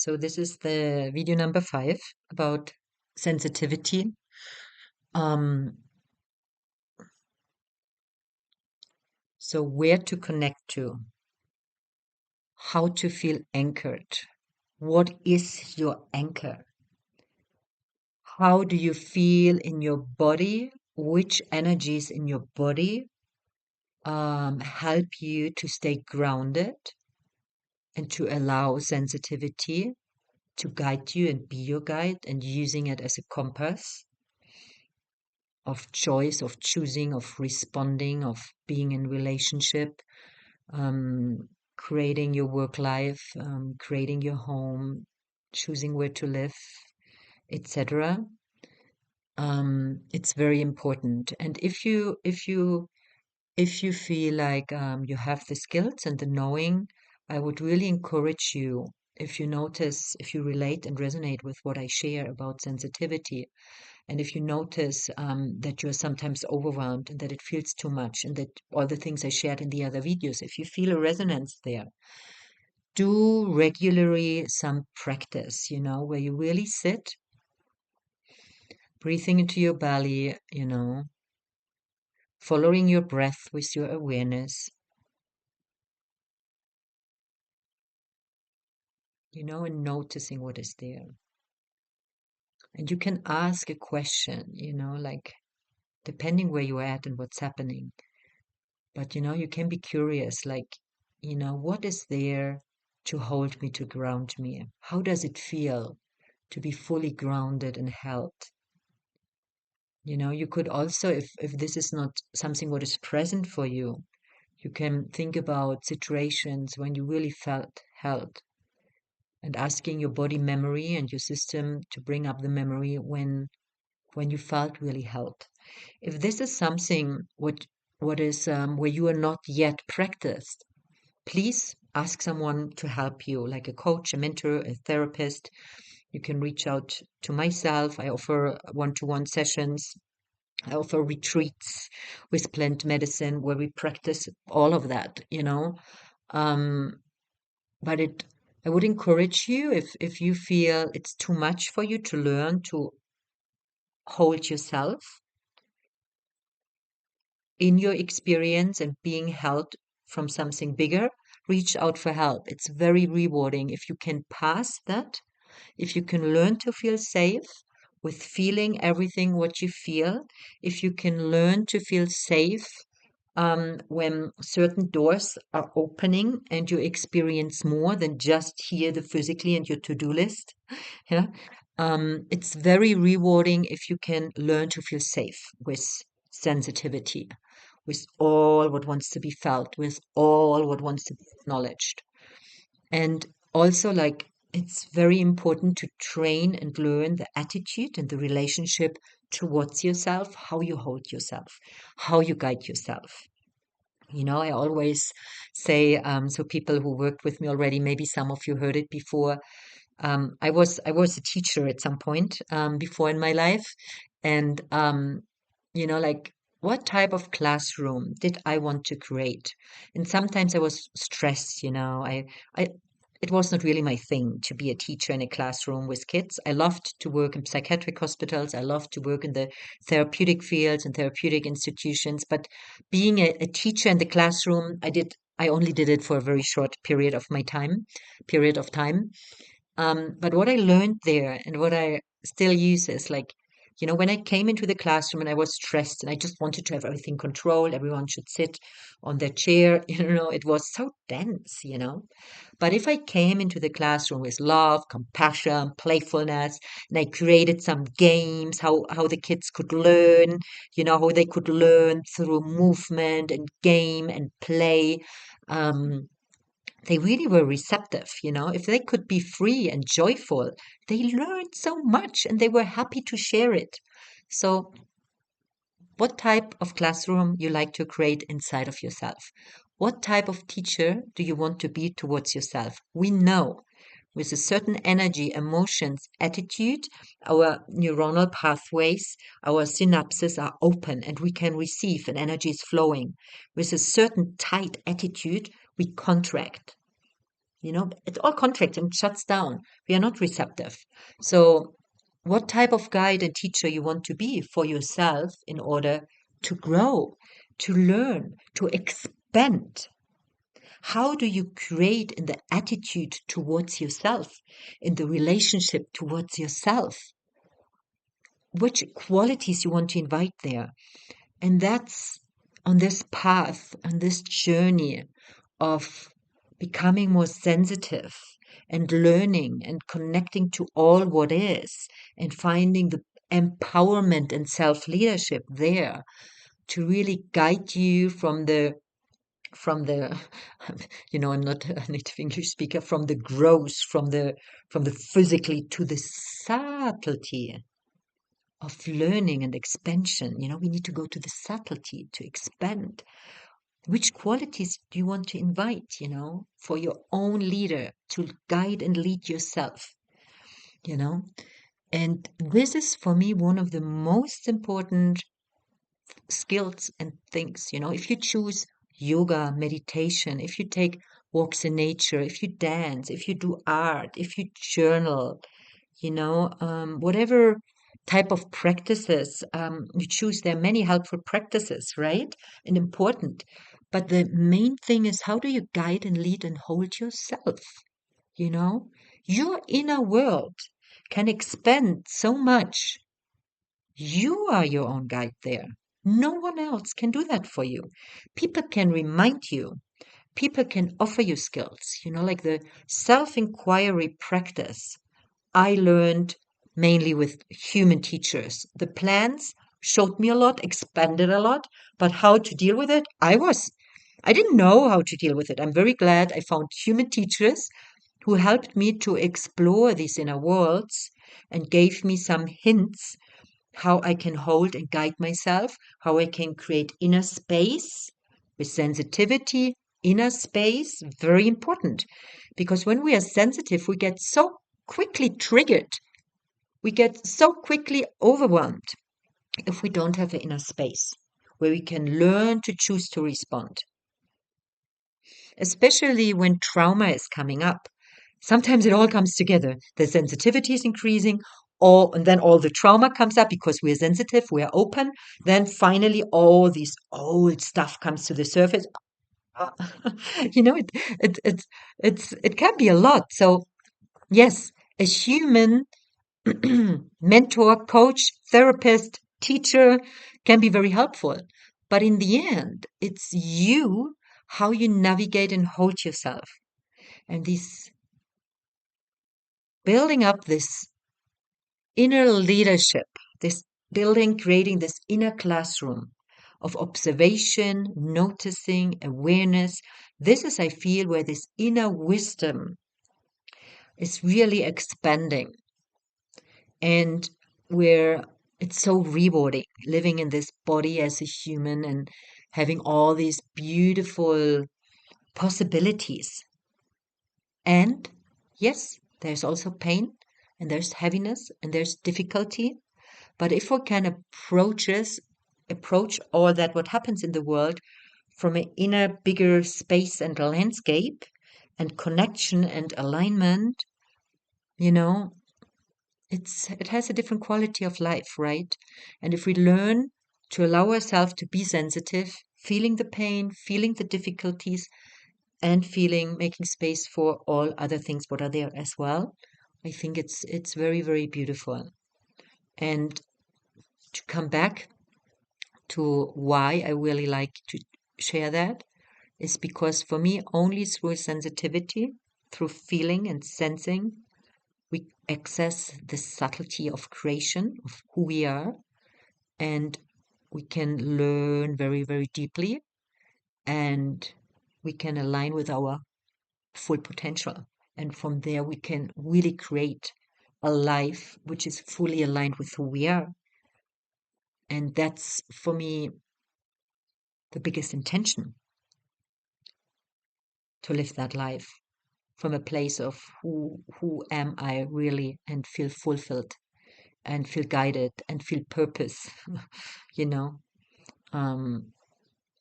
So this is the video number 5 about sensitivity. Um, so where to connect to, how to feel anchored. What is your anchor? How do you feel in your body? Which energies in your body help you to stay grounded and to allow sensitivity to guide you and be your guide and using it as a compass of choice, of choosing, of responding, of being in relationship, creating your work life, creating your home, choosing where to live, etc. It's very important. And if you feel like you have the skills and the knowing, I would really encourage you, if you notice, if you relate and resonate with what I share about sensitivity, and if you notice that you're sometimes overwhelmed and that it feels too much, and that all the things I shared in the other videos, if you feel a resonance there, do regularly some practice, where you really sit, breathing into your belly, following your breath with your awareness, and noticing what is there. And you can ask a question, like depending where you're at and what's happening. But you can be curious, like, what is there to hold me, to ground me? How does it feel to be fully grounded and held? You could also, if this is not something what is present for you, you can think about situations when you really felt held and asking your body memory and your system to bring up the memory when you felt really held. If this is something what is where you are not yet practiced, please ask someone to help you, like a coach, a mentor, a therapist. You can reach out to myself. I offer one-to-one sessions. I offer retreats with plant medicine where we practice all of that. Um, but I would encourage you, if you feel it's too much for you to learn to hold yourself in your experience and being held from something bigger, reach out for help. It's very rewarding if you can pass that, if you can learn to feel safe with feeling everything what you feel, if you can learn to feel safe when certain doors are opening and you experience more than just here the physically and your to-do list. Yeah. It's very rewarding if you can learn to feel safe with sensitivity, with all what wants to be felt, with all what wants to be acknowledged. And also, like, it's very important to train and learn the attitude and the relationship towards yourself, how you hold yourself, how you guide yourself. I always say, so people who worked with me already, maybe some of you heard it before. I was a teacher at some point before in my life, and like, what type of classroom did I want to create? And sometimes I was stressed. I it was not really my thing to be a teacher in a classroom with kids. I loved to work in psychiatric hospitals. I loved to work in the therapeutic fields and therapeutic institutions. But being a teacher in the classroom, I only did it for a very short period of time. But what I learned there and what I still use is like, when I came into the classroom and I was stressed and I just wanted to have everything controlled, everyone should sit on their chair, it was so dense. But if I came into the classroom with love, compassion, playfulness, and I created some games, how the kids could learn, how they could learn through movement and game and play. Um, they really were receptive. If they could be free and joyful, they learned so much and they were happy to share it. So, what type of classroom you like to create inside of yourself? What type of teacher do you want to be towards yourself? We know with a certain energy, emotions, attitude, our neuronal pathways, our synapses are open and we can receive and energy is flowing. With a certain tight attitude, we contract. It's all contracts and shuts down. We are not receptive. So, what type of guide and teacher you want to be for yourself in order to grow, to learn, to expand? How do you create in the attitude towards yourself, in the relationship towards yourself? Which qualities you want to invite there? And that's on this path, on this journey of becoming more sensitive and learning and connecting to all what is and finding the empowerment and self leadership there to really guide you from the I'm not a native English speaker, from the gross, from the physically to the subtlety of learning and expansion. We need to go to the subtlety to expand. Which qualities do you want to invite, for your own leader to guide and lead yourself, you know? And this is for me one of the most important skills and things, if you choose yoga, meditation, if you take walks in nature, if you dance, if you do art, if you journal, whatever type of practices you choose, there are many helpful practices, right? And important. But the main thing is, how do you guide and lead and hold yourself? You know, your inner world can expand so much. You are your own guide there. No one else can do that for you. People can remind you. People can offer you skills, like the self inquiry practice I learned mainly with human teachers. The plans showed me a lot, expanded a lot, but how to deal with it, I didn't know how to deal with it. I'm very glad I found human teachers who helped me to explore these inner worlds and gave me some hints how I can hold and guide myself, how I can create inner space with sensitivity. Inner space, very important, because when we are sensitive, we get so quickly triggered. We get so quickly overwhelmed if we don't have an inner space where we can learn to choose to respond, especially when trauma is coming up. Sometimes it all comes together. The sensitivity is increasing, and then all the trauma comes up because we're sensitive, we're open. Then finally, all this old stuff comes to the surface. Ah, it can be a lot. So yes, a human mentor, coach, therapist, teacher can be very helpful. But in the end, it's you, how you navigate and hold yourself. And this building up this inner leadership, this building, creating this inner classroom of observation, noticing, awareness. This is, I feel, where this inner wisdom is really expanding and where it's so rewarding living in this body as a human and having all these beautiful possibilities. And yes, there's also pain and there's heaviness and there's difficulty. But if we can approach all that what happens in the world from an inner bigger space and landscape and connection and alignment, you know, it has a different quality of life, right? And if we learn to allow ourselves to be sensitive, feeling the pain, feeling the difficulties, and making space for all other things what are there as well, I think it's very, very beautiful. And to come back to why I really like to share that is because for me, only through sensitivity, through feeling and sensing, we access the subtlety of creation, of who we are, and we can learn very, very deeply, and we can align with our full potential. And from there, we can really create a life which is fully aligned with who we are. And that's for me the biggest intention, to live that life from a place of who am I really, and feel fulfilled and feel guided and feel purpose, you know. Um,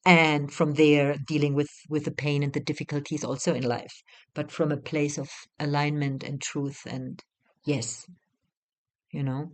and from there dealing with the pain and the difficulties also in life, but from a place of alignment and truth and yes, you know.